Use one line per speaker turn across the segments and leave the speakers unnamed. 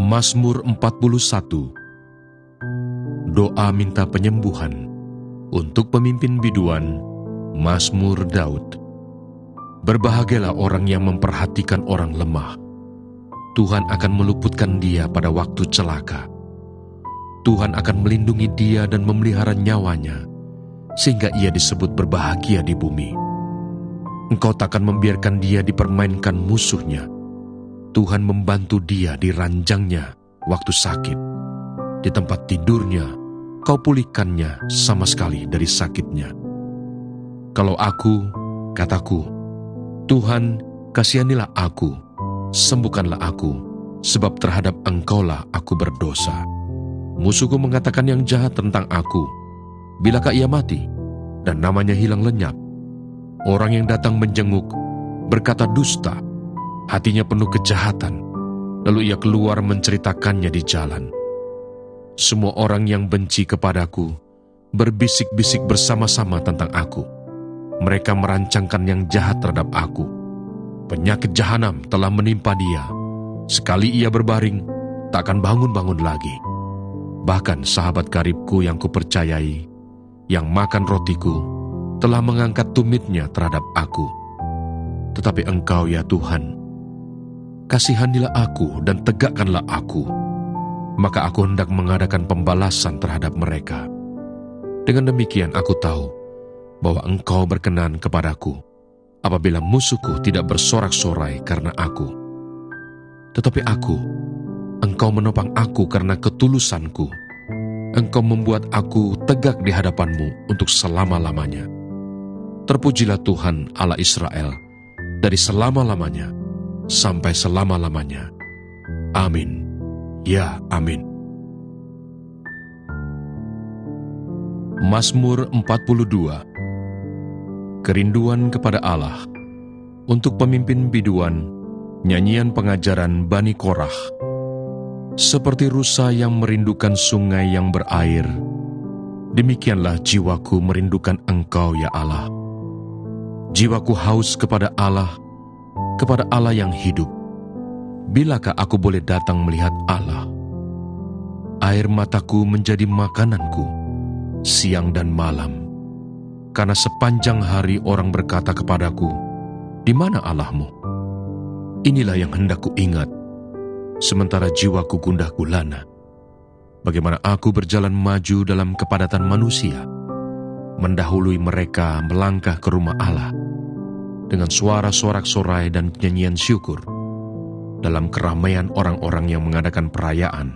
Mazmur 41. Doa minta penyembuhan untuk pemimpin biduan, Mazmur Daud. Berbahagialah orang yang memperhatikan orang lemah. Tuhan akan meluputkan dia pada waktu celaka. Tuhan akan melindungi dia dan memelihara nyawanya, sehingga ia disebut berbahagia di bumi. Engkau takkan membiarkan dia dipermainkan musuhnya. Tuhan membantu dia di ranjangnya waktu sakit. Di tempat tidurnya, kau pulihkannya sama sekali dari sakitnya. Kalau aku, kataku, Tuhan, kasihanilah aku, sembuhkanlah aku, sebab terhadap Engkaulah aku berdosa. Musuhku mengatakan yang jahat tentang aku. Bilakah ia mati dan namanya hilang lenyap? Orang yang datang menjenguk berkata dusta, hatinya penuh kejahatan, lalu ia keluar menceritakannya di jalan. Semua orang yang benci kepadaku berbisik-bisik bersama-sama tentang aku. Mereka merancangkan yang jahat terhadap aku. Penyakit jahanam telah menimpa dia. Sekali ia berbaring, tak akan bangun-bangun lagi. Bahkan sahabat karibku yang kupercayai, yang makan rotiku, telah mengangkat tumitnya terhadap aku. Tetapi Engkau ya Tuhan, kasihanilah aku dan tegakkanlah aku, maka aku hendak mengadakan pembalasan terhadap mereka. Dengan demikian aku tahu bahwa Engkau berkenan kepadaku apabila musuhku tidak bersorak-sorai karena aku. Tetapi aku, Engkau menopang aku karena ketulusanku. Engkau membuat aku tegak di hadapan-Mu untuk selama-lamanya. Terpujilah Tuhan Allah Israel dari selama-lamanya sampai selama-lamanya. Amin. Ya, amin. Mazmur 42. Kerinduan kepada Allah. Untuk pemimpin biduan, nyanyian pengajaran Bani Korah. Seperti rusa yang merindukan sungai yang berair, demikianlah jiwaku merindukan Engkau ya Allah. Jiwaku haus kepada Allah yang hidup. Bilakah aku boleh datang melihat Allah? Air mataku menjadi makananku, siang dan malam. Karena sepanjang hari orang berkata kepadaku, di mana Allahmu? Inilah yang hendak ku ingat, sementara jiwaku gundah gulana. Bagaimana aku berjalan maju dalam kepadatan manusia, mendahului mereka melangkah ke rumah Allah, dengan suara sorak-sorai dan nyanyian syukur, dalam keramaian orang-orang yang mengadakan perayaan.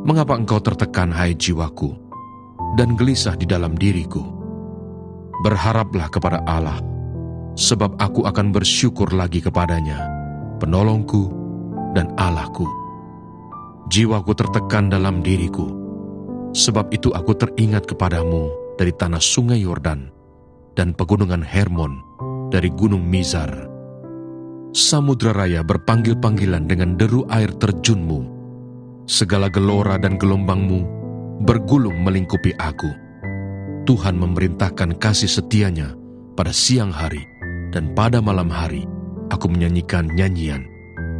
Mengapa engkau tertekan, hai jiwaku, dan gelisah di dalam diriku? Berharaplah kepada Allah, sebab aku akan bersyukur lagi kepadanya, penolongku dan Allahku. Jiwaku tertekan dalam diriku, sebab itu aku teringat kepadamu dari tanah sungai Yordan dan pegunungan Hermon, dari gunung Mizar. Samudra raya berpanggil-panggilan dengan deru air terjunmu. Segala gelora dan gelombangmu bergulung melingkupi aku. Tuhan memerintahkan kasih setianya pada siang hari, dan pada malam hari aku menyanyikan nyanyian,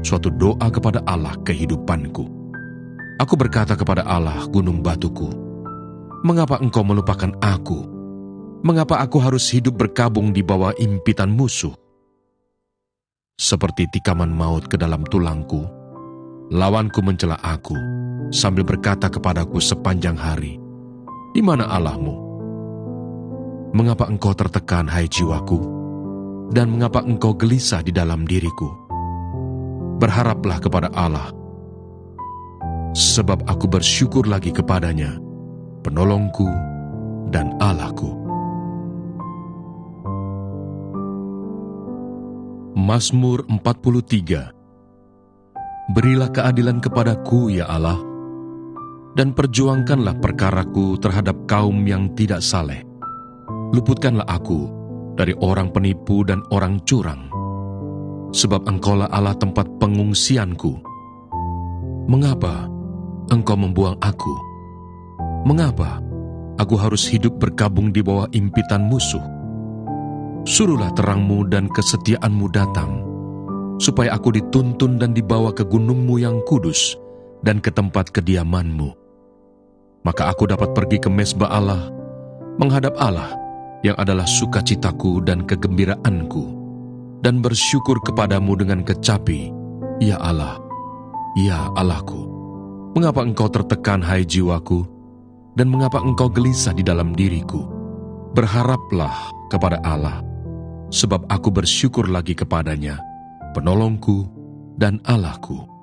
suatu doa kepada Allah kehidupanku. Aku berkata kepada Allah gunung batuku, mengapa engkau melupakan aku? Mengapa aku harus hidup berkabung di bawah impitan musuh? Seperti tikaman maut ke dalam tulangku, lawanku mencela aku, sambil berkata kepadaku sepanjang hari, di mana Allahmu? Mengapa engkau tertekan, hai jiwaku? Dan mengapa engkau gelisah di dalam diriku? Berharaplah kepada Allah, sebab aku bersyukur lagi kepadanya, penolongku dan Allahku. Mazmur 43. Berilah keadilan kepadaku ya Allah, dan perjuangkanlah perkaraku terhadap kaum yang tidak saleh. Luputkanlah aku dari orang penipu dan orang curang, sebab Engkaulah Allah tempat pengungsianku. Mengapa Engkau membuang aku? Mengapa aku harus hidup berkabung di bawah impitan musuh? Suruhlah terang-Mu dan kesetiaan-Mu datang, supaya aku dituntun dan dibawa ke gunung-Mu yang kudus dan ke tempat kediaman-Mu. Maka aku dapat pergi ke mezbah Allah, menghadap Allah yang adalah sukacitaku dan kegembiraanku, dan bersyukur kepadamu dengan kecapi, ya Allah, ya Allahku. Mengapa engkau tertekan, hai jiwaku, dan mengapa engkau gelisah di dalam diriku? Berharaplah kepada Allah, sebab aku bersyukur lagi kepadanya, penolongku dan Allahku.